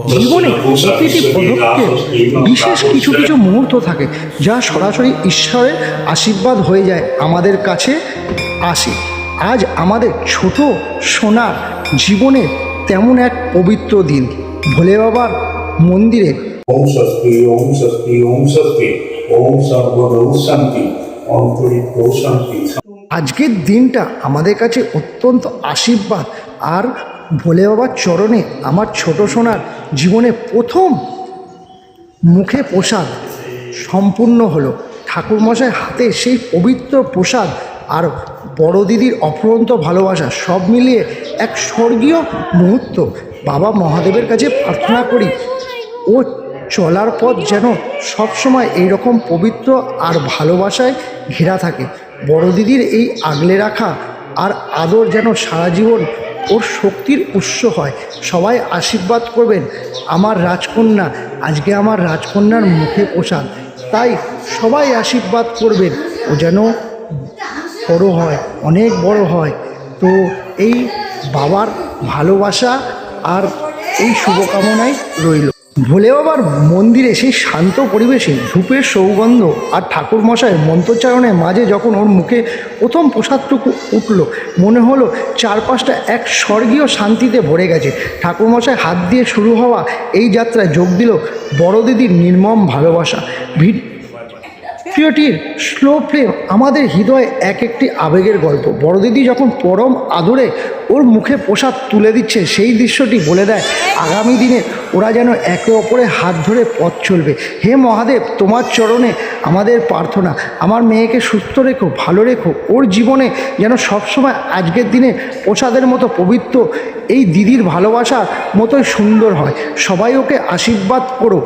জীবনে প্রতিটি পদক্ষেপে বিশেষ কিছু কিছু মুহূর্ত থাকে যা সরাসরি ঈশ্বরের আশীর্বাদ হয়ে যায় আমাদের কাছে আসে। আজ আমাদের ছোট সোনার জীবনে তেমন এক পবিত্র দিন। ভোলে বাবার মন্দিরে ওম স্বস্তি ওম স্বস্তি ওম স্বস্তি ওম সর্বদৌ শান্তি অন্তরিক্ষ শান্তি। আজকের দিনটা আমাদের কাছে অত্যন্ত আশীর্বাদ। আর ভোলে বাবার চরণে আমার ছোট সোনার জীবনে প্রথম মুখে প্রসাদ সম্পূর্ণ হলো। ঠাকুরমশাই হাতে সেই পবিত্র প্রসাদ আর বড় দিদির অফুরন্ত ভালোবাসা সব মিলিয়ে এক স্বর্গীয় মুহূর্ত। বাবা মহাদেবের কাছে প্রার্থনা করি ও চলার পথ যেন সবসময় এইরকম পবিত্র আর ভালোবাসায় ঘেরা থাকে। বড় দিদির এই আগলে রাখা আর আদর যেন সারা জীবন ওর শক্তির উৎস হয়। সবাই আশীর্বাদ করবেন আমার রাজকন্যা, আজকে আমার রাজকন্যার মুখে প্রসাদ, তাই সবাই আশীর্বাদ করবেন ও যেন বড় হয়, অনেক বড় হয়। তো এই বাবার ভালোবাসা আর এই শুভকামনায় রইল। ভোলে বাবার মন্দিরে সেই শান্ত পরিবেশে ধূপের সৌগন্ধ আর ঠাকুরমশাইয়ের মন্ত্রোচ্চারণের মাঝে যখন ওর মুখে প্রথম প্রসাদটুকু উঠল, মনে হলো চারপাশটা এক স্বর্গীয় শান্তিতে ভরে গেছে। ঠাকুরমশাই হাত দিয়ে শুরু হওয়া এই যাত্রায় যোগ দিল বড় দিদির নির্মম ভালোবাসা। ভিডিওটির স্লো ফ্লেম আমাদের হৃদয়ে এক একটি আবেগের গল্প। বড় দিদি যখন পরম আদরে ওর মুখে প্রসাদ তুলে দিচ্ছে, সেই দৃশ্যটি বলে দেয় আগামী দিনে ওরা যেন একে অপরের হাত ধরে পথ চলবে। হে মহাদেব, তোমার চরণে আমাদের প্রার্থনা, আমার মেয়েকে সুস্থ রেখো, ভালো রেখো, ওর জীবনে যেন সবসময় আজকের দিনে প্রসাদের মতো পবিত্র, এই দিদির ভালোবাসার মতোই সুন্দর হয়। সবাই ওকে আশীর্বাদ করো।